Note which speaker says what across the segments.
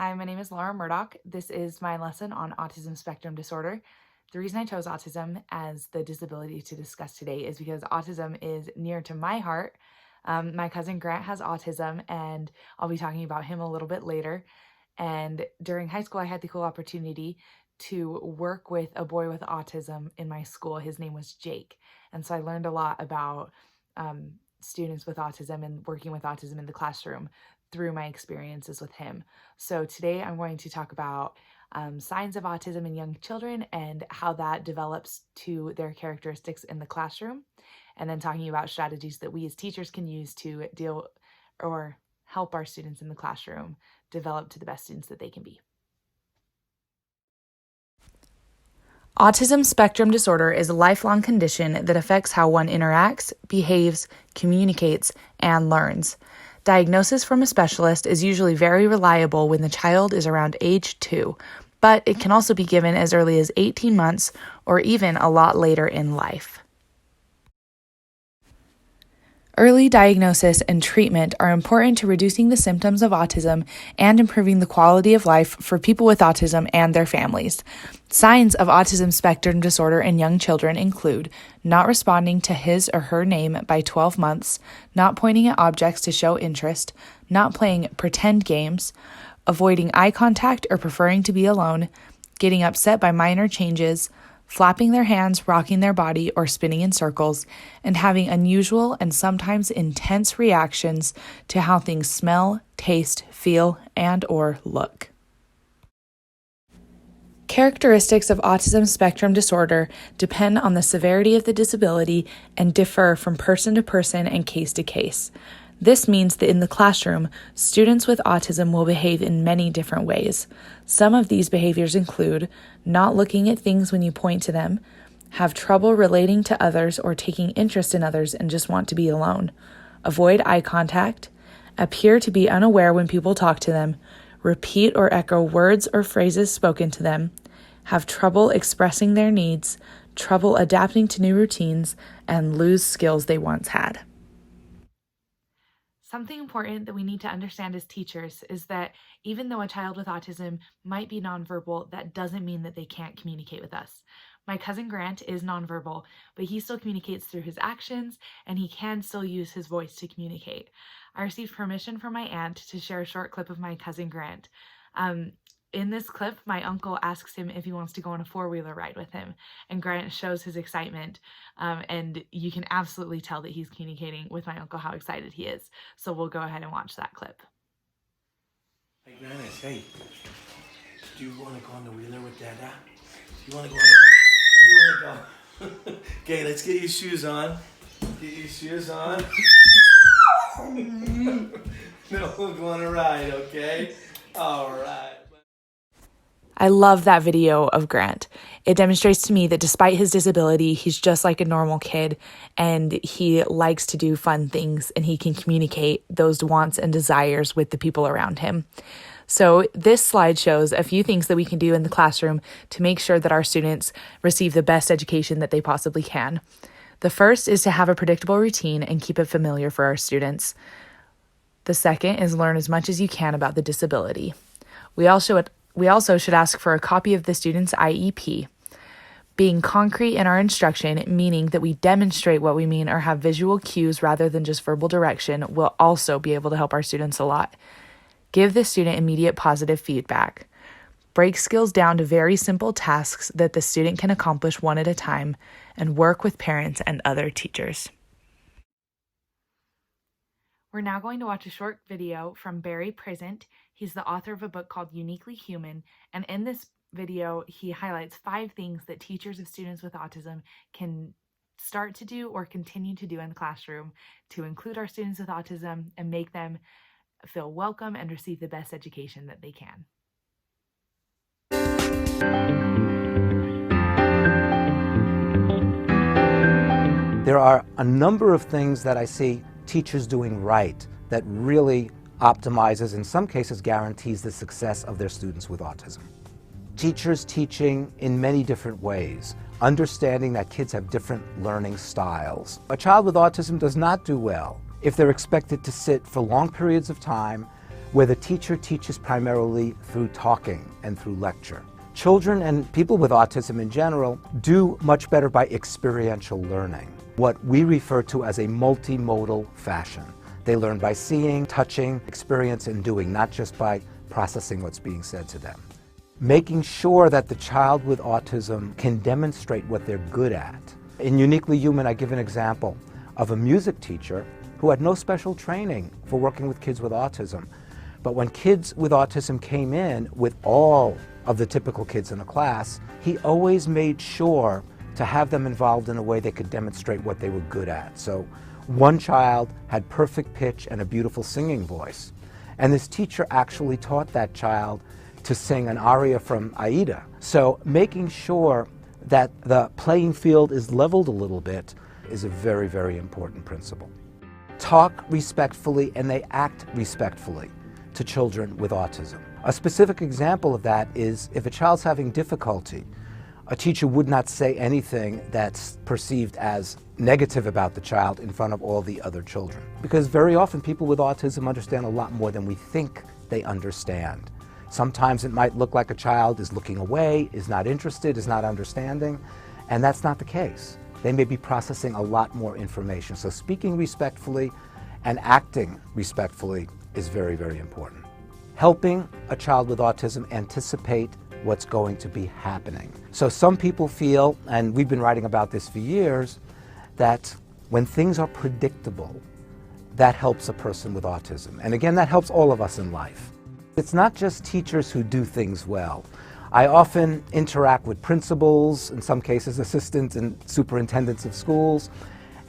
Speaker 1: Hi, my name is Laura Murdoch. This is my lesson on autism spectrum disorder. The reason I chose autism as the disability to discuss today is because autism is near to my heart. My cousin Grant has autism, and I'll be talking about him a little bit later. And during high school, I had the cool opportunity to work with a boy with autism in my school. His name was Jake. And so I learned a lot about students with autism and working with autism in the classroom through my experiences with him. So today I'm going to talk about signs of autism in young children and how that develops to their characteristics in the classroom, and then talking about strategies that we as teachers can use to deal or help our students in the classroom develop to the best students that they can be. Autism spectrum disorder is a lifelong condition that affects how one interacts, behaves, communicates, and learns. Diagnosis from a specialist is usually very reliable when the child is around age 2, but it can also be given as early as 18 months or even a lot later in life. Early diagnosis and treatment are important to reducing the symptoms of autism and improving the quality of life for people with autism and their families. Signs of autism spectrum disorder in young children include not responding to his or her name by 12 months, not pointing at objects to show interest, not playing pretend games, avoiding eye contact or preferring to be alone, getting upset by minor changes, flapping their hands, rocking their body, or spinning in circles, and having unusual and sometimes intense reactions to how things smell, taste, feel, and/or look. Characteristics of autism spectrum disorder depend on the severity of the disability and differ from person to person and case to case. This means that in the classroom, students with autism will behave in many different ways. Some of these behaviors include not looking at things when you point to them, have trouble relating to others or taking interest in others and just want to be alone, avoid eye contact, appear to be unaware when people talk to them, repeat or echo words or phrases spoken to them, have trouble expressing their needs, trouble adapting to new routines, and lose skills they once had. Something important that we need to understand as teachers is that even though a child with autism might be nonverbal, that doesn't mean that they can't communicate with us. My cousin Grant is nonverbal, but he still communicates through his actions, and he can still use his voice to communicate. I received permission from my aunt to share a short clip of my cousin Grant. In this clip, my uncle asks him if he wants to go on a four-wheeler ride with him, and Grant shows his excitement, and you can absolutely tell that he's communicating with my uncle how excited he is. So we'll go ahead and watch that clip.
Speaker 2: Hey, Grannis, hey, do you want to go on the wheeler with Dada? You want to go on the... You want to go? Okay, let's get your shoes on. Get your shoes on. No, we'll go on a ride, okay? All right.
Speaker 1: I love that video of Grant. It demonstrates to me that despite his disability, he's just like a normal kid, and he likes to do fun things, and he can communicate those wants and desires with the people around him. So this slide shows a few things that we can do in the classroom to make sure that our students receive the best education that they possibly can. The first is to have a predictable routine and keep it familiar for our students. The second is learn as much as you can about the disability. We also should ask for a copy of the student's IEP. Being concrete in our instruction, meaning that we demonstrate what we mean or have visual cues rather than just verbal direction, will also be able to help our students a lot. Give the student immediate positive feedback. Break skills down to very simple tasks that the student can accomplish one at a time, and work with parents and other teachers. We're now going to watch a short video from Barry Prisant. He's the author of a book called Uniquely Human, and in this video, he highlights 5 things that teachers of students with autism can start to do or continue to do in the classroom to include our students with autism and make them feel welcome and receive the best education that they can.
Speaker 3: There are a number of things that I see teachers doing right that really optimizes, in some cases guarantees, the success of their students with autism. Teachers teaching in many different ways, understanding that kids have different learning styles. A child with autism does not do well if they're expected to sit for long periods of time where the teacher teaches primarily through talking and through lecture. Children and people with autism in general do much better by experiential learning, what we refer to as a multimodal fashion. They learn by seeing, touching, experience, and doing, not just by processing what's being said to them. Making sure that the child with autism can demonstrate what they're good at. In Uniquely Human, I give an example of a music teacher who had no special training for working with kids with autism. But when kids with autism came in with all of the typical kids in a class, he always made sure to have them involved in a way they could demonstrate what they were good at. So one child had perfect pitch and a beautiful singing voice. And this teacher actually taught that child to sing an aria from Aida. So making sure that the playing field is leveled a little bit is a very, very important principle. Talk respectfully and they act respectfully to children with autism. A specific example of that is if a child's having difficulty, a teacher would not say anything that's perceived as negative about the child in front of all the other children. Because very often people with autism understand a lot more than we think they understand. Sometimes it might look like a child is looking away, is not interested, is not understanding, and that's not the case. They may be processing a lot more information. So speaking respectfully and acting respectfully is very, very important. Helping a child with autism anticipate what's going to be happening. So some people feel, and we've been writing about this for years, that when things are predictable, that helps a person with autism. And again, that helps all of us in life. It's not just teachers who do things well. I often interact with principals, in some cases assistants and superintendents of schools,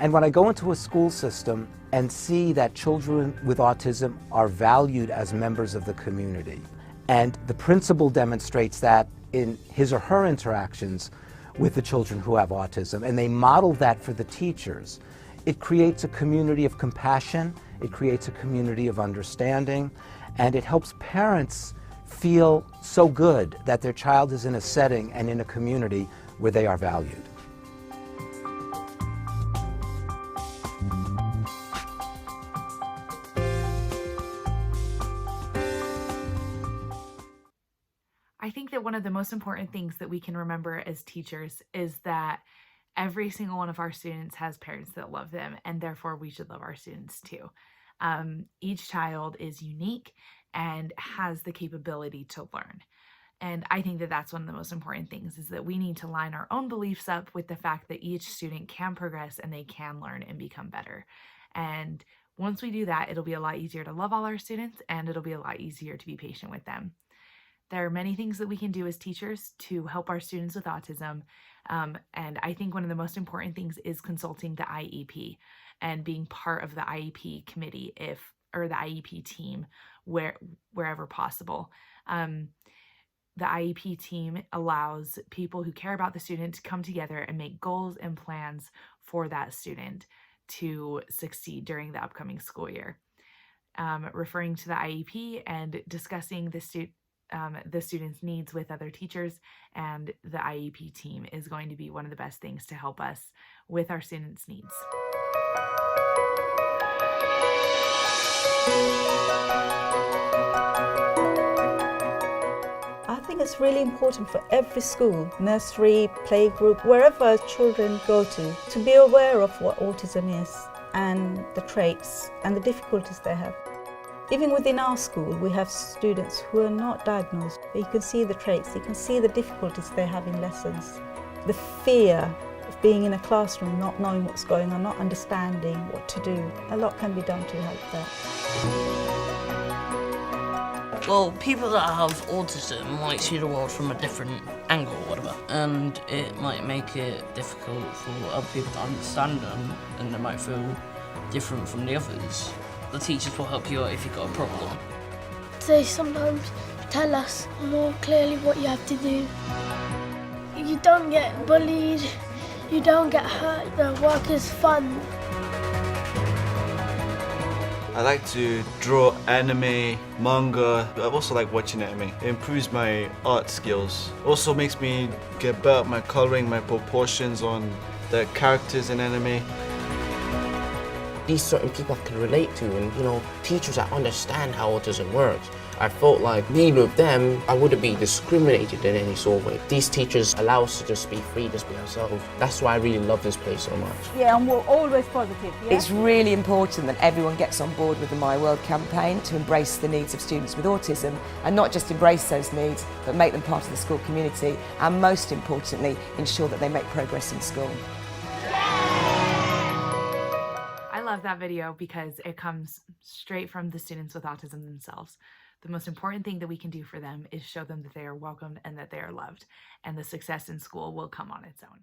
Speaker 3: and when I go into a school system and see that children with autism are valued as members of the community, and the principal demonstrates that in his or her interactions with the children who have autism, and they model that for the teachers, it creates a community of compassion, it creates a community of understanding, and it helps parents feel so good that their child is in a setting and in a community where they are valued.
Speaker 1: I think that one of the most important things that we can remember as teachers is that every single one of our students has parents that love them, and therefore we should love our students too. Each child is unique and has the capability to learn. And I think that that's one of the most important things, is that we need to line our own beliefs up with the fact that each student can progress and they can learn and become better. And once we do that, it'll be a lot easier to love all our students, and it'll be a lot easier to be patient with them. There are many things that we can do as teachers to help our students with autism. And I think one of the most important things is consulting the IEP and being part of the IEP committee or the IEP team wherever possible. The IEP team allows people who care about the student to come together and make goals and plans for that student to succeed during the upcoming school year. Referring to the IEP and discussing the student's needs with other teachers and the IEP team is going to be one of the best things to help us with our students' needs.
Speaker 4: I think it's really important for every school, nursery, playgroup, wherever children go to be aware of what autism is and the traits and the difficulties they have. Even within our school, we have students who are not diagnosed, but you can see the traits, you can see the difficulties they have in lessons. The fear of being in a classroom, not knowing what's going on, not understanding what to do. A lot can be done to help that.
Speaker 5: Well, people that have autism might see the world from a different angle or whatever, and it might make it difficult for other people to understand them, and they might feel different from the others. The teachers will help you out if you've got a problem.
Speaker 6: They sometimes tell us more clearly what you have to do. You don't get bullied, you don't get hurt, the work is fun.
Speaker 7: I like to draw anime, manga. I also like watching anime. It improves my art skills. Also makes me get better at my coloring, my proportions on the characters in anime.
Speaker 8: these certain people I can relate to, and you know, teachers that understand how autism works. I felt like being with them, I wouldn't be discriminated in any sort of way. These teachers allow us to just be free, just be ourselves. That's why I really love this place so much.
Speaker 4: Yeah, and we're always positive. Yeah?
Speaker 9: It's really important that everyone gets on board with the My World campaign to embrace the needs of students with autism, and not just embrace those needs, but make them part of the school community, and most importantly, ensure that they make progress in school.
Speaker 1: I love that video because it comes straight from the students with autism themselves. The most important thing that we can do for them is show them that they are welcomed and that they are loved, and the success in school will come on its own.